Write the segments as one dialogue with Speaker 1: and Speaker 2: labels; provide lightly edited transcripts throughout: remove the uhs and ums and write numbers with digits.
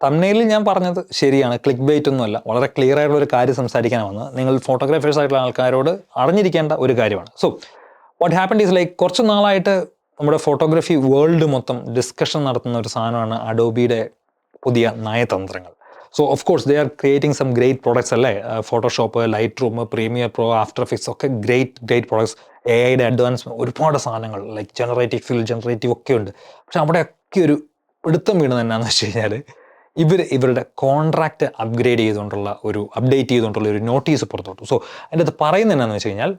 Speaker 1: തംബ്നെയിലിൽ ഞാൻ പറഞ്ഞത് ശരിയാണ്, ക്ലിക്ക് ബൈറ്റ് ഒന്നുമല്ല, വളരെ ക്ലിയർ ആയിട്ടുള്ള ഒരു കാര്യം സംസാരിക്കാനാണ് വന്നത്. നിങ്ങൾ ഫോട്ടോഗ്രാഫേഴ്സ് ആയിട്ടുള്ള ആൾക്കാരോട് അറിഞ്ഞിരിക്കേണ്ട ഒരു കാര്യമാണ്. So what happened is like കുറച്ച് നാളായിട്ട് നമ്മുടെ ഫോട്ടോഗ്രാഫി വേൾഡ് മൊത്തം ഡിസ്കഷൻ നടത്തുന്ന ഒരു സാധനമാണ് അഡോബിയുടെ പുതിയ നയതന്ത്രങ്ങൾ. So of course they are creating some great products അല്ലേ. Photoshop, Lightroom, Premiere Pro, After Effects ഒക്കെ ഗ്രേറ്റ് പ്രോഡക്ട്സ്. AI അഡ്വാൻസ് ഒരുപാട് സാധനങ്ങൾ ലൈക്ക് ജനറേറ്റീവ് ഒക്കെ ഉണ്ട്. പക്ഷെ അവിടെയൊക്കെ ഒരു പിടുത്തം വീണത് എന്നാന്ന് വെച്ച് കഴിഞ്ഞാൽ ഇവരുടെ കോൺട്രാക്റ്റ് അപ്ഡേറ്റ് ചെയ്തുകൊണ്ടുള്ള ഒരു നോട്ടീസ് പുറത്തോട്ടു. സോ അതിൻ്റെ അത് പറയുന്നത് എന്നാന്ന് വെച്ച് കഴിഞ്ഞാൽ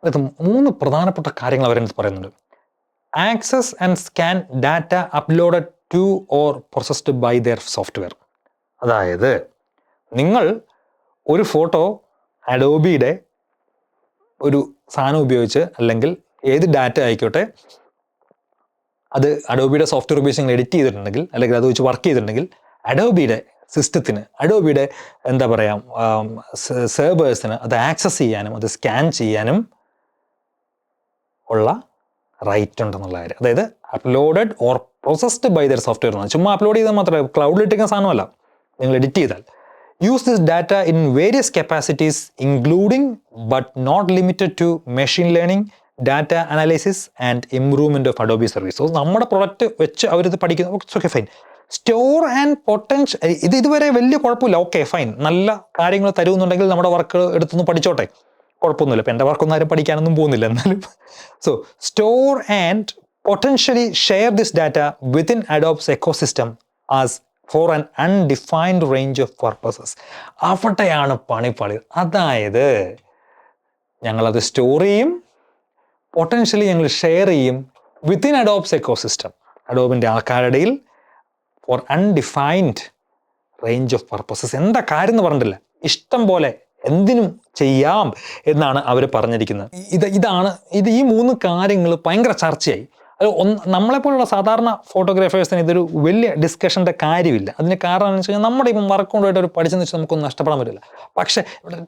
Speaker 1: അത് 3 പ്രധാനപ്പെട്ട കാര്യങ്ങൾ അവരതിനകത്ത് പറയുന്നുണ്ട്. Access and scan data uploaded to or processed by their software. അതായത് നിങ്ങൾ ഒരു ഫോട്ടോ അഡോബിയുടെ ഒരു സാധനം ഉപയോഗിച്ച് അല്ലെങ്കിൽ ഏത് ഡാറ്റ ആയിക്കോട്ടെ അത് അഡോബിയുടെ സോഫ്റ്റ്വെയർ ഉപയോഗിച്ച് നിങ്ങൾ എഡിറ്റ് ചെയ്തിട്ടുണ്ടെങ്കിൽ അല്ലെങ്കിൽ അത് വെച്ച് വർക്ക് ചെയ്തിട്ടുണ്ടെങ്കിൽ അഡോബിയുടെ സിസ്റ്റത്തിന്, അഡോബിയുടെ എന്താ പറയുക സെർവേഴ്സിന് അത് ആക്സസ് ചെയ്യാനും അത് സ്കാൻ ചെയ്യാനും ഉള്ള റൈറ്റ് ഉണ്ടെന്നുള്ള കാര്യം. അതായത് uploaded or processed by their software എന്നാണ്. ചുമ്മാ അപ്ലോഡ് ചെയ്താൽ മാത്രമേ, ക്ലൗഡിലിട്ടിരിക്കുന്ന സാധനമല്ല, നിങ്ങൾ എഡിറ്റ് ചെയ്താൽ. Use this data in various capacities including but not limited to machine learning, data analysis and improvement of Adobe service. So നമ്മുടെ പ്രൊഡക്റ്റ് വെച്ച് അവരിത് പഠിക്കുന്നു. Okay fine. Store and potential ഇതുവരെ വലിയ കുഴപ്പമില്ല. ഓക്കെ ഫൈൻ, നല്ല കാര്യങ്ങൾ തരുമെന്നുണ്ടെങ്കിൽ നമ്മുടെ വർക്ക് എടുത്തൊന്ന് പഠിച്ചോട്ടെ, കുഴപ്പമൊന്നുമില്ല. ഇപ്പം എൻ്റെ വർക്കൊന്നും ആരും പഠിക്കാനൊന്നും പോകുന്നില്ല എന്നാലും. So store and potentially share this data within Adobe's ecosystem as for an undefined range of purposes. അവിടെയാണ് പണി. അതായത് ഞങ്ങളത് സ്റ്റോർ ചെയ്യും, പൊട്ടൻഷ്യലി ഞങ്ങൾ ഷെയർ ചെയ്യും വിത്തിൻ അഡോബ്സ് എക്കോസിസ്റ്റം, അഡോബിൻ്റെ ആൾക്കാരുടെയിൽ for undefined range of purposes. എന്താ കാര്യം എന്ന് പറഞ്ഞിട്ടില്ല, ഇഷ്ടം പോലെ എന്തിനും ചെയ്യാം എന്നാണ് അവർ പറഞ്ഞിരിക്കുന്നത്. ഈ 3 കാര്യങ്ങൾ ഭയങ്കര ചർച്ചയായി. അത് നമ്മളെപ്പോലുള്ള സാധാരണ ഫോട്ടോഗ്രാഫേഴ്സിന് ഇതൊരു വലിയ ഡിസ്കഷൻ്റെ കാര്യമില്ല. അതിന് കാരണം എന്ന് വെച്ച് കഴിഞ്ഞാൽ നമ്മുടെ ഇപ്പം വർക്ക് കൊണ്ടുപോയിട്ട് ഒരു പഠിച്ചെന്ന് വെച്ചാൽ നമുക്കൊന്നും നഷ്ടപ്പെടാൻ പറ്റില്ല. പക്ഷേ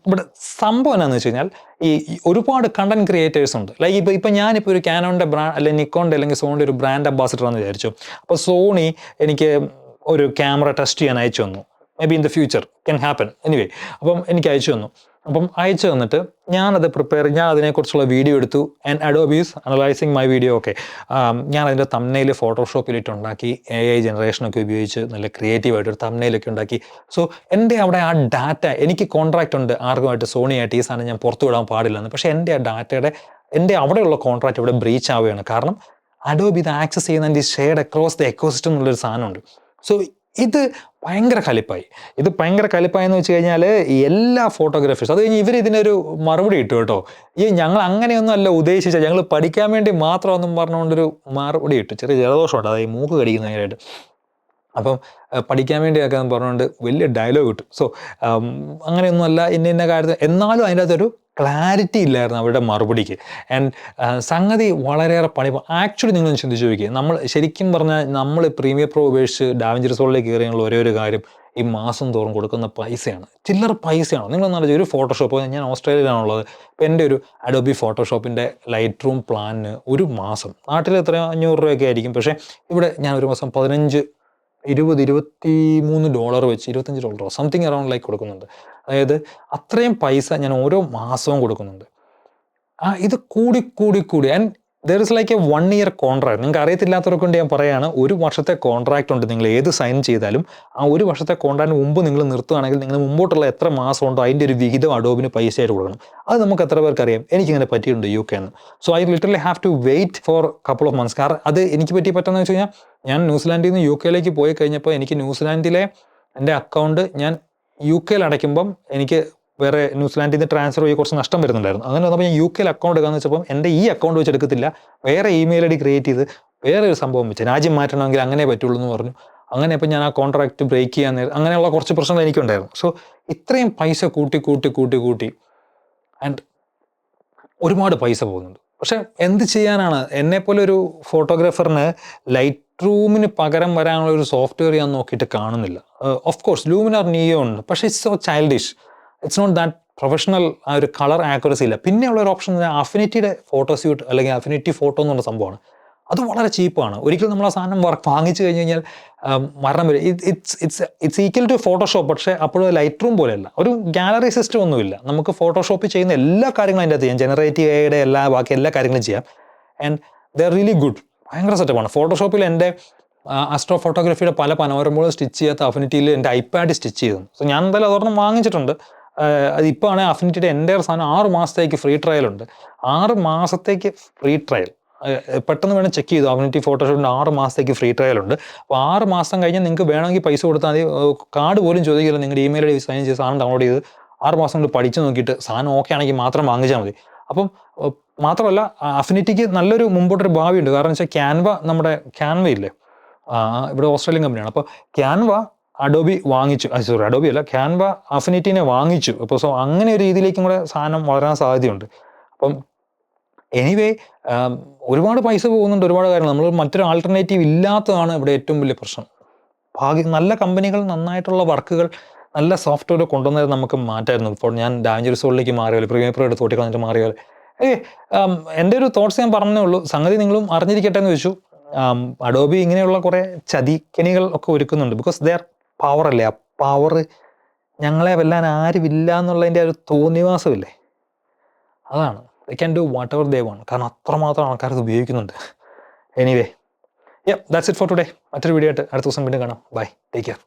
Speaker 1: ഇവിടെ സംഭവം എന്താണെന്ന് വെച്ച് കഴിഞ്ഞാൽ ഈ ഒരുപാട് കണ്ടന്റ് ക്രിയേറ്റേഴ്സ് ഉണ്ട്. ലൈക്ക് ഇപ്പം ഞാനിപ്പോൾ ഒരു കാനോണിൻ്റെ അല്ലെങ്കിൽ നിക്കോണിൻ്റെ അല്ലെങ്കിൽ സോണിൻ്റെ ഒരു ബ്രാൻഡ് അംബാസിഡർ ആണെന്ന് വിചാരിച്ചു. അപ്പോൾ സോണി എനിക്ക് ഒരു ക്യാമറ ടെസ്റ്റ് ചെയ്യാൻ അയച്ചു തന്നു. May be in the future can happen anyway. അപ്പം എനിക്ക് അയച്ചു തന്നു. അപ്പം അയച്ചു തന്നിട്ട് ഞാൻ അതിനെക്കുറിച്ചുള്ള വീഡിയോ എടുത്തു. And Adobe is analysing my video. Okay, ഞാൻ അതിൻ്റെ തംബ്നെയിൽ ഫോട്ടോഷോപ്പിലിട്ട് ഉണ്ടാക്കി, AI ജനറേഷനൊക്കെ ഉപയോഗിച്ച് നല്ല ക്രിയേറ്റീവായിട്ടൊരു തംബ്നെയിലൊക്കെ ഉണ്ടാക്കി. സോ എൻ്റെ അവിടെ ആ ഡാറ്റ, എനിക്ക് കോൺട്രാക്റ്റ് ഉണ്ട് ആർക്കുമായിട്ട്, സോണിയായിട്ട് ഈ സാധനം ഞാൻ പുറത്തു വിടാൻ പാടില്ലെന്ന്. പക്ഷേ എൻ്റെ ആ ഡാറ്റയുടെ അവിടെയുള്ള കോൺട്രാക്റ്റ് ഇവിടെ ബ്രീച്ച് ആവുകയാണ്. കാരണം അഡോബി ഇത് ആക്സസ് ചെയ്യുന്ന ഈ ഷെയർഡ് അക്രോസ് ദ എക്കോസിസ്റ്റം എന്നുള്ളൊരു സാധനമുണ്ട്. സോ ഇത് ഭയങ്കര കലിപ്പായി എന്ന് വെച്ച് കഴിഞ്ഞാൽ എല്ലാ ഫോട്ടോഗ്രാഫേഴ്സ് അത് കഴിഞ്ഞ് ഇതിനൊരു മറുപടി ഇട്ടു കേട്ടോ. ഞങ്ങൾ അങ്ങനെയൊന്നും അല്ല ഉദ്ദേശിച്ചത്, ഞങ്ങൾ പഠിക്കാൻ വേണ്ടി മാത്രമൊന്നും പറഞ്ഞുകൊണ്ടൊരു മറുപടി ഇട്ടു. ചെറിയ ജലദോഷമുണ്ട്, അതായത് മൂക്ക് കടിക്കുന്നതിനായിട്ട്. അപ്പം പഠിക്കാൻ വേണ്ടിയൊക്കെ പറഞ്ഞുകൊണ്ട് വലിയ ഡയലോഗ് കിട്ടും. സോ അങ്ങനെയൊന്നുമല്ല ഇന്ന കാര്യത്തിൽ. എന്നാലും അതിൻ്റെ അകത്തൊരു ക്ലാരിറ്റി ഇല്ലായിരുന്നു അവരുടെ മറുപടിക്ക്. ആൻഡ് സംഗതി വളരെയേറെ പണി. ആക്ച്വലി നിങ്ങളൊന്ന് ചിന്തിച്ച് നോക്കിയേ, നമ്മൾ ശരിക്കും പറഞ്ഞാൽ നമ്മൾ പ്രീമിയർ പ്രോ ഉപേക്ഷിച്ച് ഡാവിഞ്ചി റിസോൾട്ടിലേക്ക് കയറിയുള്ള ഒരേ ഒരു കാര്യം ഈ മാസം തോറും കൊടുക്കുന്ന പൈസയാണ്. ചില്ലറ പൈസയാണ്. നിങ്ങളൊന്നും ഒരു ഫോട്ടോഷോപ്പ്, ഞാൻ ഓസ്ട്രേലിയയിലാണുള്ളത്. ഇപ്പോൾ എൻ്റെ ഒരു അഡോബി ഫോട്ടോഷോപ്പിൻ്റെ ലൈറ്റ് റൂം പ്ലാനിന് ഒരു മാസം നാട്ടിൽ എത്രയോ $500 ആയിരിക്കും. പക്ഷേ ഇവിടെ ഞാൻ ഒരു മാസം $23 വെച്ച് $25 സംതിങ് അറൗണ്ട് ലൈക്ക് കൊടുക്കുന്നുണ്ട്. അതായത് അത്രയും പൈസ ഞാൻ ഓരോ മാസവും കൊടുക്കുന്നുണ്ട്. ഇത് കൂടി and there is like A 1 year contract. നിങ്ങൾക്ക് അറിയത്തില്ലാത്തവർക്ക് കൊണ്ട് ഞാൻ പറയുകയാണ്, 1 വർഷത്തെ കോൺട്രാക്ട് ഉണ്ട്. നിങ്ങൾ ഏത് സൈൻ ചെയ്താലും ആ 1 വർഷത്തെ കോൺട്രാക്റ്റിന് മുമ്പ് നിങ്ങൾ നിർത്തുകയാണെങ്കിൽ നിങ്ങൾ മുമ്പോട്ടുള്ള എത്ര മാസം ഉണ്ടോ അതിൻ്റെ ഒരു വിഹിതം അഡോബിന് പൈസയായിട്ട് കൊടുക്കണം. അത് നമുക്ക് എത്ര പേർക്ക് അറിയാം? എനിക്കിങ്ങനെ പറ്റിയിട്ടുണ്ട് UK എന്ന്. So I literally have to wait for couple of months. കാരണം അത് എനിക്ക് പറ്റുന്നത് വെച്ച് കഴിഞ്ഞാൽ ഞാൻ ന്യൂസിലാൻഡിൽ നിന്ന് UK പോയി കഴിഞ്ഞപ്പോൾ എനിക്ക് ന്യൂസിലാൻഡിലെ എൻ്റെ അക്കൗണ്ട് ഞാൻ UK അടയ്ക്കുമ്പം എനിക്ക് വേറെ ന്യൂസിലാൻഡിൽ നിന്ന് ട്രാൻസ്ഫർ ചെയ്ത് കുറച്ച് നഷ്ടം വരുന്നുണ്ടായിരുന്നു. അങ്ങനെ വന്നപ്പോൾ ഞാൻ UK അക്കൗണ്ട് എടുക്കാമെന്ന് വെച്ചപ്പം എൻ്റെ ഈ അക്കൗണ്ട് വെച്ച് എടുക്കത്തില്ല, വേറെ ഇമെയിൽ ID ക്രിയേറ്റ് ചെയ്ത് വേറെ ഒരു സംഭവം വെച്ച് രാജ്യം മാറ്റണമെങ്കിൽ അങ്ങനെ പറ്റുള്ളൂ എന്ന് പറഞ്ഞു. അങ്ങനെ അപ്പോൾ ഞാൻ ആ കോൺട്രാക്റ്റ് ബ്രേക്ക് ചെയ്യാൻ അങ്ങനെയുള്ള കുറച്ച് പ്രശ്നങ്ങൾ എനിക്കുണ്ടായിരുന്നു. സോ ഇത്രയും പൈസ കൂട്ടി ആൻഡ് ഒരുപാട് പൈസ പോകുന്നുണ്ട്. പക്ഷെ എന്ത് ചെയ്യാനാണ്? എന്നെപ്പോലെ ഒരു ഫോട്ടോഗ്രാഫറിന് ലൈറ്റ് റൂമിന് പകരം വരാനുള്ള ഒരു സോഫ്റ്റ്വെയർ ഞാൻ നോക്കിയിട്ട് കാണുന്നില്ല. ഓഫ് കോഴ്സ് ലൂമിനാർ നിയോ ഉണ്ട്, പക്ഷേ it's so childish. It's not that professional. ആ ഒരു കളർ ആക്യുറസി ഇല്ല. പിന്നെയുള്ള ഒരു ഓപ്ഷൻ അഫിനിറ്റിയുടെ ഫോട്ടോ സ്യൂട്ട് അല്ലെങ്കിൽ അഫിനിറ്റി ഫോട്ടോ എന്നുള്ള സംഭവമാണ്. അത് വളരെ ചീപ്പാണ്. ഒരിക്കലും നമ്മൾ ആ സാധനം വാങ്ങിച്ചു കഴിഞ്ഞ് കഴിഞ്ഞാൽ മരണം വരും. ഇറ്റ്സ് ഈക്വൽ ടു ഫോട്ടോഷോപ്പ്, പക്ഷേ അപ്പോഴും ലൈറ്റ് റൂം പോലെയല്ല. ഒരു ഗാലറി സിസ്റ്റം ഒന്നുമില്ല. നമുക്ക് ഫോട്ടോഷോപ്പിൽ ചെയ്യുന്ന എല്ലാ കാര്യങ്ങളും അതിൻ്റെ അകത്ത് ചെയ്യാം. ജനറേറ്റീവ് എയുടെ ബാക്കി എല്ലാ കാര്യങ്ങളും ചെയ്യാം. And the are really good. ഭയങ്കര സെറ്റപ്പാണ്. ഫോട്ടോഷോപ്പിൽ എൻ്റെ ആസ്ട്രോ ഫോട്ടോഗ്രാഫിയുടെ പല പനോരമകളും സ്റ്റിച്ച് ചെയ്യാത്ത അഫിനിറ്റിയിൽ എൻ്റെ ഐപാഡ് സ്റ്റിച്ച് ചെയ്തു. സോ ഞാൻ എന്തായാലും അതൊരെണ്ണം വാങ്ങിച്ചിട്ടുണ്ട്. അതിപ്പോൾ ആണെങ്കിൽ അഫിനിറ്റിയുടെ എൻ്റെ സാധനം 6 മാസത്തേക്ക് ഫ്രീ ട്രയൽ ഉണ്ട്. 6 മാസത്തേക്ക് ഫ്രീ ട്രയൽ പെട്ടെന്ന് വേണം ചെക്ക് ചെയ്തു. അഫിനിറ്റി ഫോട്ടോഷോപ്പിൻ്റെ 6 മാസത്തേക്ക് ഫ്രീ ട്രയൽ ഉണ്ട്. അപ്പോൾ 6 മാസം കഴിഞ്ഞ് നിങ്ങൾക്ക് വേണമെങ്കിൽ പൈസ കൊടുത്താൽ മതി. കാർഡ് പോലും ചോദിക്കില്ല. നിങ്ങളുടെ ഇമെയിൽ ഐ സൈൻ ചെയ്ത് സാധനം ഡൗൺലോഡ് ചെയ്ത് 6 മാസം കൊണ്ട് പഠിച്ച് നോക്കിയിട്ട് സാധനം ഓക്കെ ആണെങ്കിൽ മാത്രം വാങ്ങിച്ചാൽ മതി. അപ്പം മാത്രമല്ല അഫിനിറ്റിക്ക് നല്ലൊരു മുമ്പോട്ടൊരു ഭാവിയുണ്ട്. കാരണം വെച്ചാൽ ക്യാൻവ ഇല്ലേ, ഇവിടെ ഓസ്ട്രേലിയൻ കമ്പനിയാണ്. അപ്പോൾ ക്യാൻവ അഡോബി വാങ്ങിച്ചു, അഡോബി അല്ല, ക്യാൻവ അഫിനിറ്റിനെ വാങ്ങിച്ചു. അപ്പോൾ സോ അങ്ങനെ ഒരു രീതിയിലേക്കും കൂടെ സാധനം വളരാൻ സാധ്യതയുണ്ട്. അപ്പം എനിവേ ഒരുപാട് പൈസ പോകുന്നുണ്ട്, ഒരുപാട് കാര്യങ്ങൾ. നമ്മൾ മറ്റൊരു ആൾട്ടർനേറ്റീവ് ഇല്ലാത്തതാണ് ഇവിടെ ഏറ്റവും വലിയ പ്രശ്നം. നല്ല കമ്പനികൾ, നന്നായിട്ടുള്ള വർക്കുകൾ, നല്ല സോഫ്റ്റ്വെയർ കൊണ്ടുവന്നത് നമുക്ക് മാറ്റായിരുന്നു. ഇപ്പോൾ ഞാൻ ഡാവിഞ്ചി റിസോൾട്ടിലേക്ക് മാറിയാൽ, പ്രീമിയർ എടുത്ത് തോട്ടിക്കളഞ്ഞിട്ട് മാറിയാൽ, എൻ്റെ ഒരു തോട്ട്സ് ഞാൻ പറഞ്ഞേ ഉള്ളൂ. സംഗതി നിങ്ങളും അറിഞ്ഞിരിക്കട്ടെ എന്ന് വെച്ചു. അഡോബി ഇങ്ങനെയുള്ള കുറേ ചതിക്കണികൾ ഒക്കെ ഒരുക്കുന്നുണ്ട്. ബിക്കോസ് ദേ ആർ പവർ അല്ലേ. ആ പവർ ഞങ്ങളെ വെല്ലാൻ ആരുമില്ല എന്നുള്ളതിൻ്റെ ഒരു തോന്നിവാസമില്ലേ, അതാണ്. They can do whatever they want. കാരണം അത്രമാത്രം ആൾക്കാർ ഇത് ഉപയോഗിക്കുന്നുണ്ട്. Anyway, that's it for today. മറ്റൊരു വീഡിയോ ആയിട്ട് അടുത്ത ദിവസം വീണ്ടും കാണാം. Bye, take care.